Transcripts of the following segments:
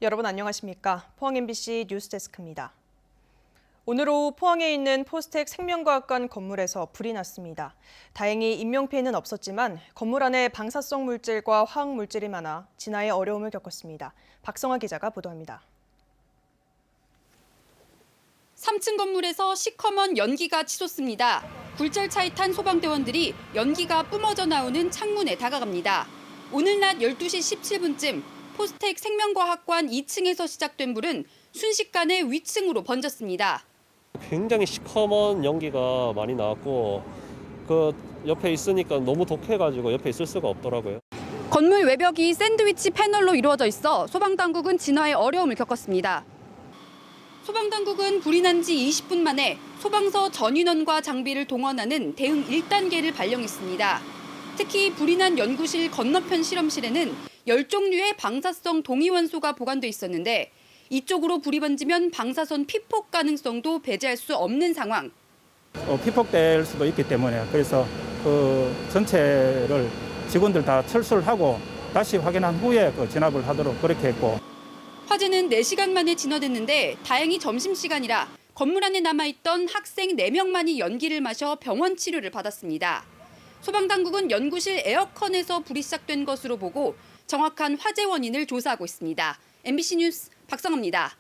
여러분 안녕하십니까? 포항 MBC 뉴스데스크입니다. 오늘 오후 포항에 있는 포스텍 생명과학관 건물에서 불이 났습니다. 다행히 인명피해는 없었지만 건물 안에 방사성 물질과 화학 물질이 많아 진화에 어려움을 겪었습니다. 박성아 기자가 보도합니다. 3층 건물에서 시커먼 연기가 치솟습니다. 굴절차에 탄 소방대원들이 연기가 뿜어져 나오는 창문에 다가갑니다. 오늘 낮 12시 17분쯤 포스텍 생명과학관 2층에서 시작된 불은 순식간에 위층으로 번졌습니다. 굉장히 시커먼 연기가 많이 나왔고 그 옆에 있으니까 너무 독해가지고 옆에 있을 수가 없더라고요. 건물 외벽이 샌드위치 패널로 이루어져 있어 소방당국은 진화에 어려움을 겪었습니다. 소방당국은 불이 난 지 20분 만에 소방서 전인원과 장비를 동원하는 대응 1단계를 발령했습니다. 특히 불이 난 연구실 건너편 실험실에는 10종류의 방사성 동위원소가 보관돼 있었는데 이쪽으로 불이 번지면 방사선 피폭 가능성도 배제할 수 없는 상황. 피폭될 수도 있기 때문에 그래서 그 전체를 직원들 다 철수를 하고 다시 확인한 후에 진압을 하도록 그렇게 했고. 화재는 4시간 만에 진화됐는데 다행히 점심시간이라 건물 안에 남아있던 학생 4명만이 연기를 마셔 병원 치료를 받았습니다. 소방당국은 연구실 에어컨에서 불이 시작된 것으로 보고 정확한 화재 원인을 조사하고 있습니다. MBC 뉴스 박성아입니다.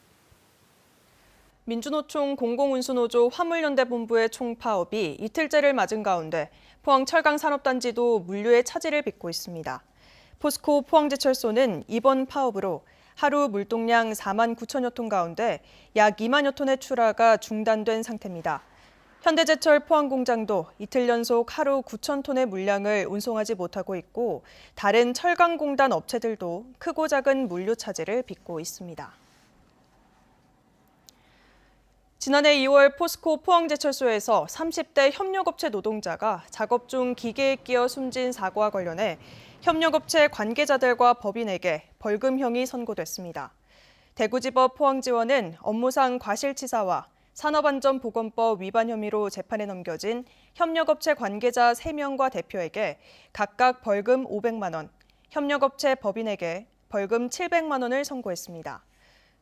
민주노총 공공운수노조 화물연대본부의 총파업이 이틀째를 맞은 가운데 포항 철강산업단지도 물류의 차질을 빚고 있습니다. 포스코 포항제철소는 이번 파업으로 하루 물동량 4만 9천여 톤 가운데 약 2만여 톤의 출하가 중단된 상태입니다. 현대제철 포항공장도 이틀 연속 하루 9천 톤의 물량을 운송하지 못하고 있고 다른 철강공단 업체들도 크고 작은 물류 차질을 빚고 있습니다. 지난해 2월 포스코 포항제철소에서 30대 협력업체 노동자가 작업 중 기계에 끼어 숨진 사고와 관련해 협력업체 관계자들과 법인에게 벌금형이 선고됐습니다. 대구지법 포항지원은 업무상 과실치사와 산업안전보건법 위반 혐의로 재판에 넘겨진 협력업체 관계자 3명과 대표에게 각각 벌금 500만 원, 협력업체 법인에게 벌금 700만 원을 선고했습니다.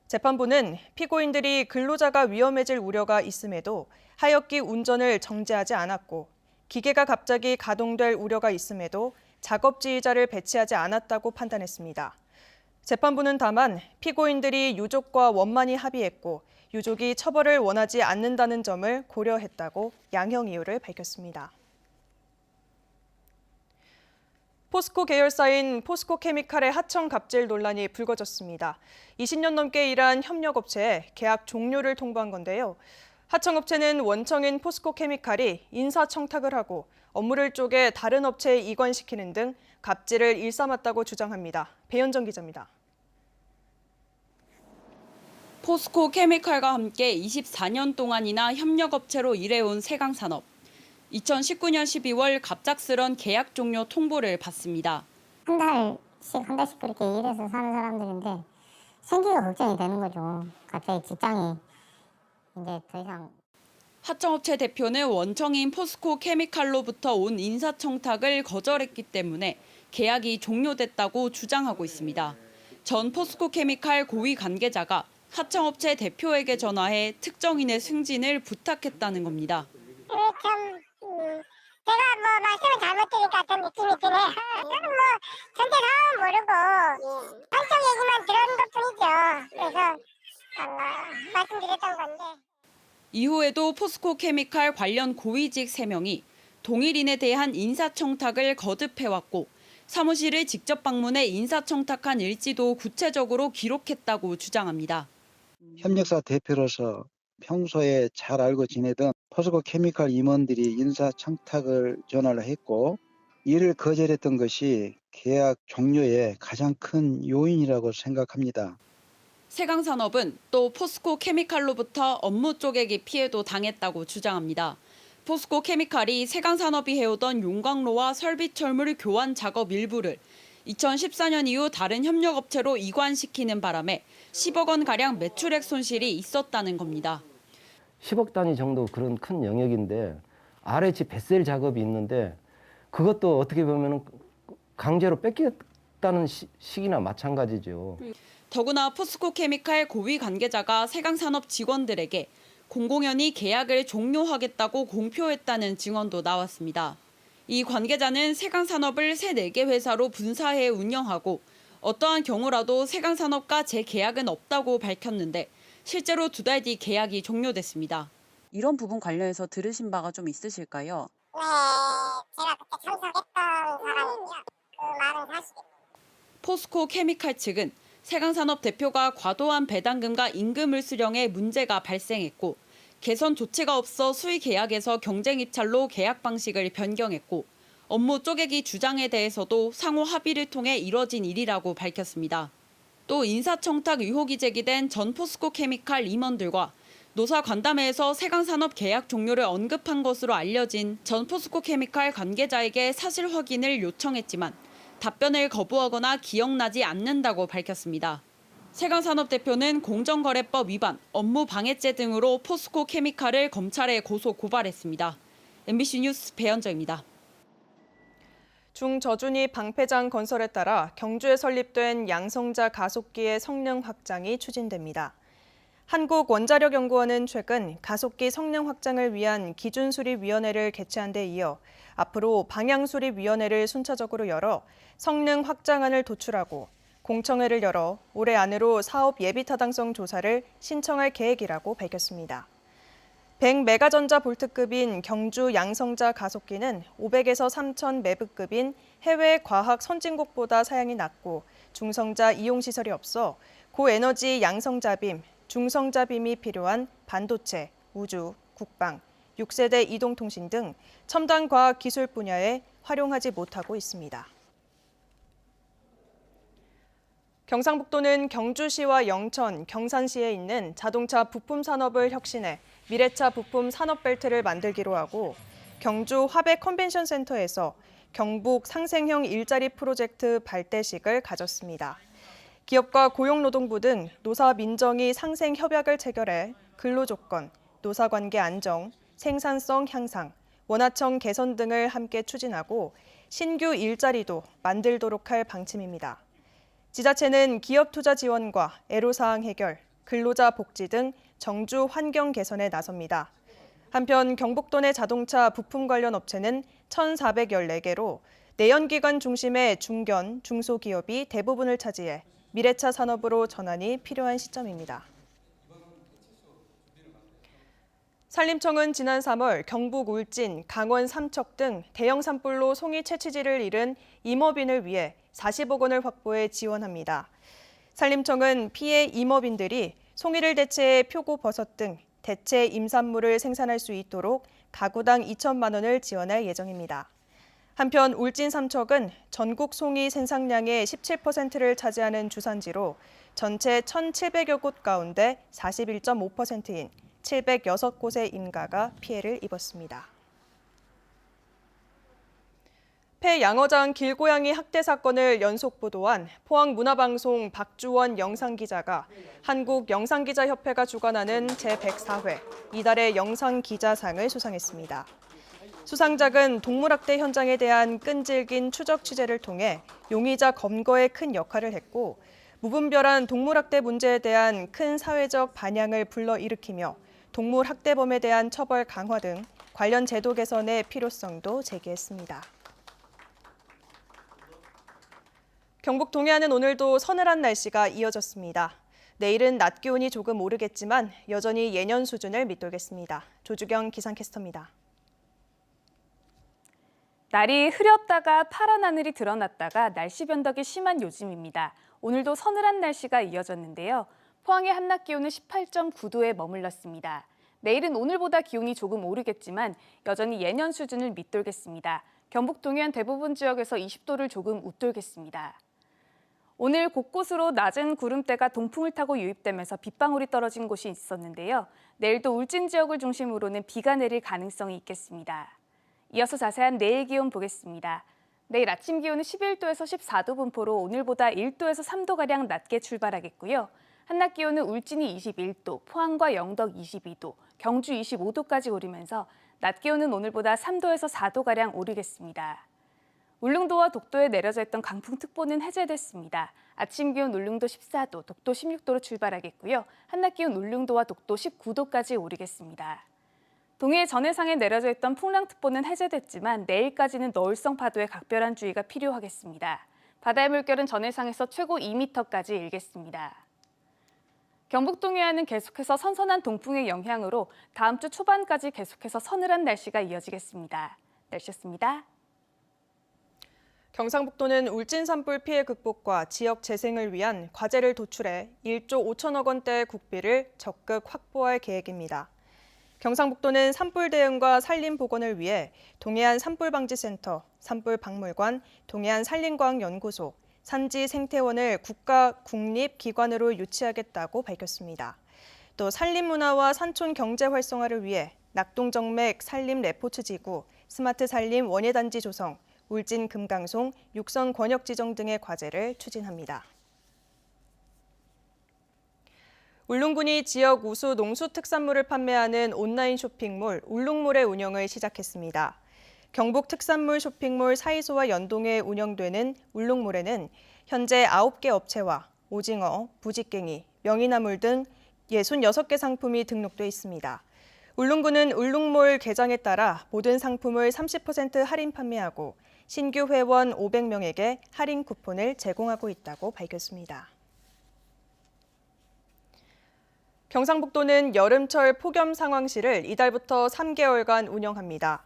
재판부는 피고인들이 근로자가 위험해질 우려가 있음에도 하역기 운전을 정지하지 않았고 기계가 갑자기 가동될 우려가 있음에도 작업 지휘자를 배치하지 않았다고 판단했습니다. 재판부는 다만 피고인들이 유족과 원만히 합의했고 유족이 처벌을 원하지 않는다는 점을 고려했다고 양형 이유를 밝혔습니다. 포스코 계열사인 포스코케미칼의 하청 갑질 논란이 불거졌습니다. 20년 넘게 일한 협력업체에 계약 종료를 통보한 건데요. 하청업체는 원청인 포스코케미칼이 인사청탁을 하고 업무를 쪼개 다른 업체에 이관시키는 등 갑질을 일삼았다고 주장합니다. 배현정 기자입니다. 포스코 케미칼과 함께 24년 동안이나 협력업체로 일해온 세강산업. 2019년 12월 갑작스런 계약 종료 통보를 받습니다. 한 달씩 그렇게 일해서 사는 사람들인데 생계가 걱정이 되는 거죠. 갑자기 직장이 이제 더 이상. 하청업체 대표는 원청인 포스코 케미칼로부터 온 인사청탁을 거절했기 때문에 계약이 종료됐다고 주장하고 있습니다. 전 포스코 케미칼 고위 관계자가 하청업체 대표에게 전화해 특정인의 승진을 부탁했다는 겁니다. 제가 말씀을 잘못 드리니까 좀 느낌이 드네. 저는 전체 상황은 모르고 한쪽 얘기만 들은 것뿐이죠. 그래서 말씀드렸던 건데. 이후에도 포스코 케미칼 관련 고위직 3명이 동일인에 대한 인사청탁을 거듭해왔고 사무실을 직접 방문해 인사청탁한 일지도 구체적으로 기록했다고 주장합니다. 협력사 대표로서 평소에 잘 알고 지내던 포스코 케미칼 임원들이 인사청탁을 전화를 했고 이를 거절했던 것이 계약 종료의 가장 큰 요인이라고 생각합니다. 세강산업은 또 포스코 케미칼로부터 업무 쪼개기 피해도 당했다고 주장합니다. 포스코 케미칼이 세강산업이 해오던 용광로와 설비철물 교환 작업 일부를 2014년 이후 다른 협력업체로 이관시키는 바람에 10억 원가량 매출액 손실이 있었다는 겁니다. 10억 단위 정도 그런 큰 영역인데 RH 뱃셀 작업이 있는데 그것도 어떻게 보면 강제로 뺏겼다는 시기나 마찬가지죠. 더구나 포스코 케미칼 고위 관계자가 세강산업 직원들에게 공공연히 계약을 종료하겠다고 공표했다는 증언도 나왔습니다. 이 관계자는 세강산업을 새 4개 회사로 분사해 운영하고 어떠한 경우라도 세강산업과 재계약은 없다고 밝혔는데 실제로 2달 뒤 계약이 종료됐습니다. 이런 부분 관련해서 들으신 바가 좀 있으실까요? 네, 제가 그때 참석했던 사람이고요. 그 말은 사실입니다. 포스코 케미칼 측은 세강산업 대표가 과도한 배당금과 임금을 수령해 문제가 발생했고 개선 조치가 없어 수의 계약에서 경쟁 입찰로 계약 방식을 변경했고 업무 쪼개기 주장에 대해서도 상호 합의를 통해 이뤄진 일이라고 밝혔습니다. 또 인사청탁 의혹이 제기된 전 포스코 케미칼 임원들과 노사 간담회에서 세강산업 계약 종료를 언급한 것으로 알려진 전 포스코 케미칼 관계자에게 사실 확인을 요청했지만 답변을 거부하거나 기억나지 않는다고 밝혔습니다. 세강산업 대표는 공정거래법 위반, 업무 방해죄 등으로 포스코 케미칼을 검찰에 고소 고발했습니다. MBC 뉴스 배현정입니다. 중저준위 방패장 건설에 따라 경주에 설립된 양성자 가속기의 성능 확장이 추진됩니다. 한국원자력연구원은 최근 가속기 성능 확장을 위한 기준수립위원회를 개최한 데 이어 앞으로 방향수립위원회를 순차적으로 열어 성능 확장안을 도출하고 공청회를 열어 올해 안으로 사업 예비타당성 조사를 신청할 계획이라고 밝혔습니다. 100메가전자볼트급인 경주 양성자 가속기는 500에서 3000 메브급인 해외 과학 선진국보다 사양이 낮고 중성자 이용시설이 없어 고에너지 양성자빔, 중성자빔이 필요한 반도체, 우주, 국방, 6세대 이동통신 등 첨단 과학 기술 분야에 활용하지 못하고 있습니다. 경상북도는 경주시와 영천, 경산시에 있는 자동차 부품 산업을 혁신해 미래차 부품 산업벨트를 만들기로 하고 경주 화백 컨벤션 센터에서 경북 상생형 일자리 프로젝트 발대식을 가졌습니다. 기업과 고용노동부 등 노사 민정이 상생 협약을 체결해 근로조건, 노사관계 안정, 생산성 향상, 원화청 개선 등을 함께 추진하고 신규 일자리도 만들도록 할 방침입니다. 지자체는 기업 투자 지원과 애로사항 해결, 근로자 복지 등 정주 환경 개선에 나섭니다. 한편 경북도 내 자동차 부품 관련 업체는 1,414개로 내연기관 중심의 중견, 중소기업이 대부분을 차지해 미래차 산업으로 전환이 필요한 시점입니다. 산림청은 지난 3월 경북 울진, 강원 삼척 등 대형 산불로 송이 채취지를 잃은 임업인을 위해 40억 원을 확보해 지원합니다. 산림청은 피해 임업인들이 송이를 대체해 표고버섯 등 대체 임산물을 생산할 수 있도록 가구당 2천만 원을 지원할 예정입니다. 한편 울진 삼척은 전국 송이 생산량의 17%를 차지하는 주산지로 전체 1,700여 곳 가운데 41.5%인 706곳의 임가가 피해를 입었습니다. 폐양어장 길고양이 학대 사건을 연속 보도한 포항문화방송 박주원 영상기자가 한국영상기자협회가 주관하는 제104회 이달의 영상기자상을 수상했습니다. 수상작은 동물학대 현장에 대한 끈질긴 추적 취재를 통해 용의자 검거에 큰 역할을 했고 무분별한 동물학대 문제에 대한 큰 사회적 반향을 불러일으키며 동물학대범에 대한 처벌 강화 등 관련 제도 개선의 필요성도 제기했습니다. 경북 동해안은 오늘도 서늘한 날씨가 이어졌습니다. 내일은 낮 기온이 조금 오르겠지만 여전히 예년 수준을 밑돌겠습니다. 조주경 기상캐스터입니다. 날이 흐렸다가 파란 하늘이 드러났다가 날씨 변덕이 심한 요즘입니다. 오늘도 서늘한 날씨가 이어졌는데요. 포항의 한낮 기온은 18.9도에 머물렀습니다. 내일은 오늘보다 기온이 조금 오르겠지만 여전히 예년 수준을 밑돌겠습니다. 경북 동해안 대부분 지역에서 20도를 조금 웃돌겠습니다. 오늘 곳곳으로 낮은 구름대가 동풍을 타고 유입되면서 빗방울이 떨어진 곳이 있었는데요. 내일도 울진 지역을 중심으로는 비가 내릴 가능성이 있겠습니다. 이어서 자세한 내일 기온 보겠습니다. 내일 아침 기온은 11도에서 14도 분포로 오늘보다 1도에서 3도가량 낮게 출발하겠고요. 한낮 기온은 울진이 21도, 포항과 영덕 22도, 경주 25도까지 오르면서 낮 기온은 오늘보다 3도에서 4도가량 오르겠습니다. 울릉도와 독도에 내려져 있던 강풍특보는 해제됐습니다. 아침 기온 울릉도 14도, 독도 16도로 출발하겠고요. 한낮 기온 울릉도와 독도 19도까지 오르겠습니다. 동해 전해상에 내려져 있던 풍랑특보는 해제됐지만 내일까지는 너울성 파도에 각별한 주의가 필요하겠습니다. 바다의 물결은 전해상에서 최고 2m까지 일겠습니다. 경북 동해안은 계속해서 선선한 동풍의 영향으로 다음 주 초반까지 계속해서 서늘한 날씨가 이어지겠습니다. 날씨였습니다. 경상북도는 울진 산불 피해 극복과 지역 재생을 위한 과제를 도출해 1조 5천억 원대의 국비를 적극 확보할 계획입니다. 경상북도는 산불 대응과 산림 복원을 위해 동해안 산불방지센터, 산불박물관, 동해안 산림과학연구소, 산지생태원을 국가 국립기관으로 유치하겠다고 밝혔습니다. 또 산림문화와 산촌 경제 활성화를 위해 낙동정맥 산림 레포츠 지구, 스마트 산림 원예단지 조성, 울진 금강송, 육선 권역 지정 등의 과제를 추진합니다. 울릉군이 지역 우수 농수 특산물을 판매하는 온라인 쇼핑몰 울릉몰의 운영을 시작했습니다. 경북 특산물 쇼핑몰 사이소와 연동해 운영되는 울릉몰에는 현재 9개 업체와 오징어, 부직갱이, 명이나물 등 66개 상품이 등록돼 있습니다. 울릉군은 울릉몰 개장에 따라 모든 상품을 30% 할인 판매하고 신규 회원 500명에게 할인 쿠폰을 제공하고 있다고 밝혔습니다. 경상북도는 여름철 폭염 상황실을 이달부터 3개월간 운영합니다.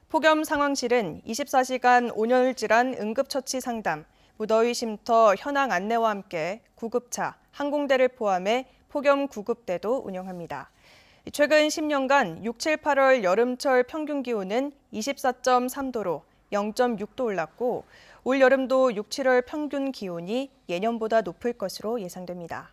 폭염 상황실은 24시간 온열질환 응급처치 상담, 무더위 쉼터 현황 안내와 함께 구급차, 항공대를 포함해 폭염 구급대도 운영합니다. 최근 10년간 6, 7, 8월 여름철 평균 기온은 24.3도로 0.6도 올랐고 올 여름도 6, 7월 평균 기온이 예년보다 높을 것으로 예상됩니다.